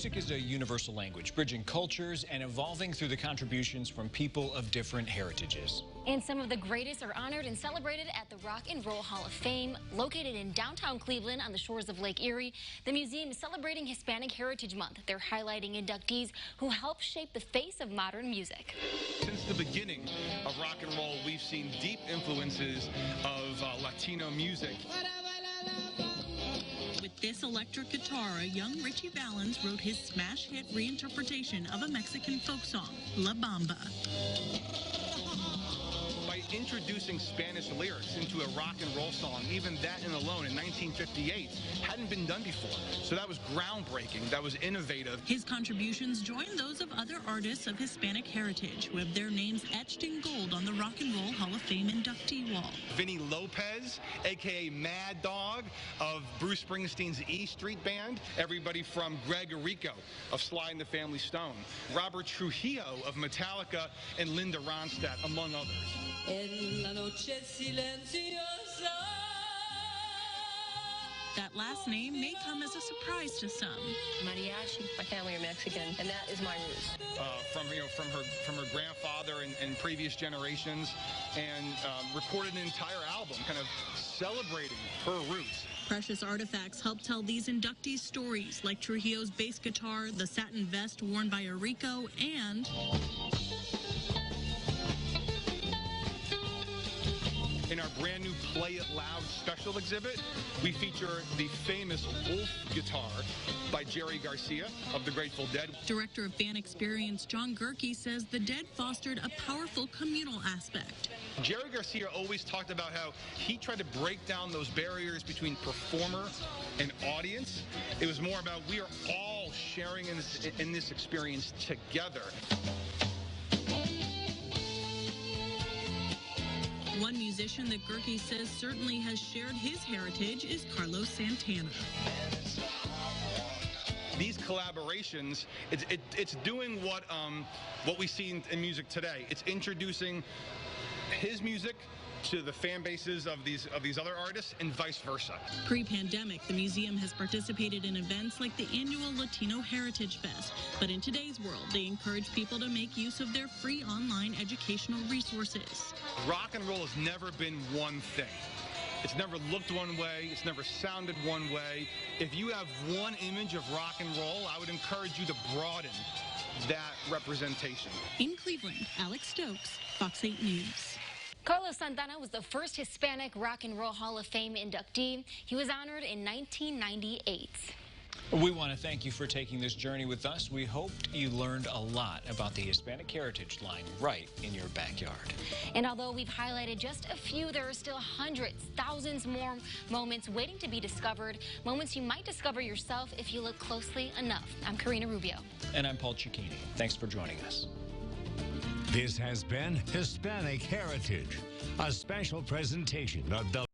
Music is a universal language, bridging cultures and evolving through the contributions from people of different heritages. And some of the greatest are honored and celebrated at the Rock and Roll Hall of Fame. Located in downtown Cleveland on the shores of Lake Erie, the museum is celebrating Hispanic Heritage Month. They're highlighting inductees who helped shape the face of modern music. Since the beginning of rock and roll, we've seen deep influences of Latino music. With this electric guitar, a young Richie Valens wrote his smash hit reinterpretation of a Mexican folk song, La Bamba. By introducing Spanish lyrics into a rock and roll song, even that in alone in 1958 hadn't been done before. So that was groundbreaking, that was innovative. His contributions join those of other artists of Hispanic heritage who have their names etched in gold on the Rock and Roll Hall of Fame inductee wall. Vinnie Lopez, aka Mad Dog of Bruce Springsteen's E Street Band. Everybody from Greg Errico of Sly and the Family Stone. Robert Trujillo of Metallica and Linda Ronstadt, among others. En la noche silenciosa. That last name may come as a surprise to some. Mariachi, my family are Mexican, and that is my roots. From her grandfather and previous generations, and recorded an entire album kind of celebrating her roots. Precious artifacts help tell these inductees' stories, like Trujillo's bass guitar, the satin vest worn by Errico, and in our brand new Play It Loud special exhibit, we feature the famous Wolf guitar by Jerry Garcia of the Grateful Dead. Director of Fan Experience John Gerke says the Dead fostered a powerful communal aspect. Jerry Garcia always talked about how he tried to break down those barriers between performer and audience. It was more about we are all sharing in this experience together. One musician that Gerke says certainly has shared his heritage is Carlos Santana. These collaborations, it's doing what we see in music today. It's introducing his music to the fan bases of these other artists and vice versa. Pre-pandemic, the museum has participated in events like the annual Latino Heritage Fest. But in today's world, they encourage people to make use of their free online educational resources. Rock and roll has never been one thing. It's never looked one way. It's never sounded one way. If you have one image of rock and roll, I would encourage you to broaden that representation. In Cleveland, Alex Stokes, Fox 8 News. Carlos Santana was the first Hispanic Rock and Roll Hall of Fame inductee. He was honored in 1998. We want to thank you for taking this journey with us. We hoped you learned a lot about the Hispanic Heritage Line right in your backyard. And although we've highlighted just a few, there are still hundreds, thousands more moments waiting to be discovered, moments you might discover yourself if you look closely enough. I'm Karina Rubio. And I'm Paul Cicchini. Thanks for joining us. This has been Hispanic Heritage, a special presentation of the